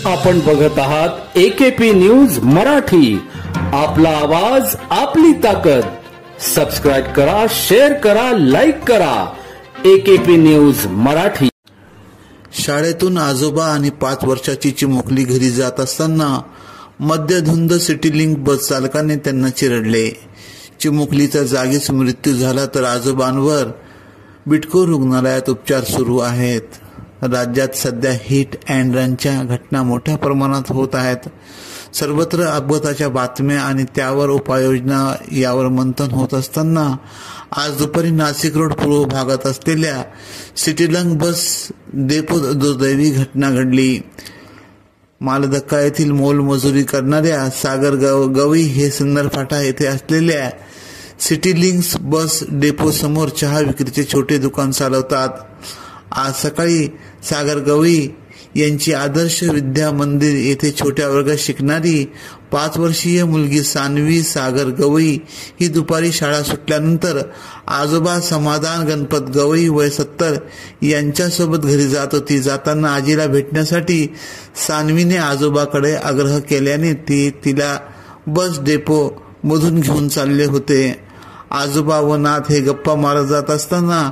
आपण बघत आहात AKP न्यूज मराठी, आपला आवाज आपली ताकद। सबस्क्राइब करा, शेअर करा, लाईक करा। AKP news Marathi. शाळेतून आजोबा आणि 5 वर्षाची चिमुकली घरी जात असताना मध्यधुंद सिटी लिंक बस चालकाने त्यांना चिरडले। चिमुकलीचा जागीच मृत्यू झाला तर आजोबांवर बिटको रुग्णालयात उपचार सुरू आहेत। राज्यात सध्या हिट अँड रनच्या घटना मोठ्या प्रमाणात होत आहेत। सर्वत्र अपघाताच्या बातम्या आणि त्यावर उपाययोजना यावर मंथन होत असताना आज दुपारी नाशिक रोड पूर्व भागात असलेल्या सिटीलंग बस डेपोत दुर्दैवी घटना घडली। मालधक्का येथील मोलमजुरी करणाऱ्या सागर गवई हे सुंदरफाटा येथे असलेल्या सिटी लिंक्स बस डेपो समोर चहा विक्रीचे छोटे दुकान चालवतात। आज सकाळी सागर गवई यांची आदर्श विद्या मंदिर येथे छोट्या वर्गात शिकणारी 5 वर्षीय मुलगी सानवी सागर गवई ही दुपारी शाळा सुटल्यानंतर आजोबा समाधान गणपत गवई वय 70 यांच्यासोबत घरी जात होती। जाताना आजीला भेटण्यासाठी सानवीने आजोबाकडे आग्रह केल्याने ती तिला बस डेपो मधून घेऊन चालले होते। आजोबा व नाथ हे गप्पा मारत जात असताना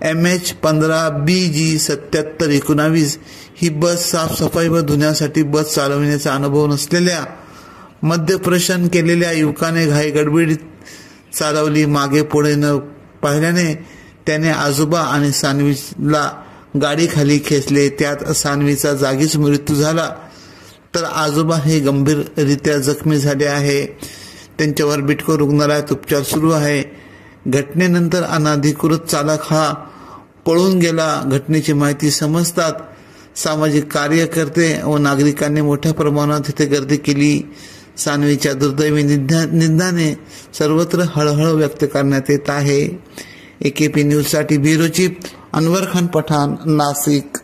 MH15BG 7719 ही बस साफसफाई व धुण्यासाठी बस चालविण्याचा अनुभव नसलेल्या मद्यप्राशन केलेल्या युवकाने घाई गडबडीत चालवली। मागे पुढे न पाहिल्याने त्याने आजोबा आणि सानवीला गाडी खाली खेचले। त्यात सानवीचा जागीच मृत्यू झाला तर आजोबा हे गंभीररित्या जखमी झाले आहे। त्यांच्यावर बिटको रुग्णालयात उपचार सुरू आहे। घटनेनंतर अनधिकृत चालक हा पळून गेला। घटनेची माहिती समजतात सामाजिक कार्यकर्ते व नागरिकांनी मोठ्या प्रमाणात तिथे गर्दी केली। सानवीच्या दुर्दैवी निधनाने सर्वत्र हळहळ व्यक्त करण्यात येत आहे। AKP न्यूज साठी ब्युरो चीफ अनवर खान पठाण, नाशिक।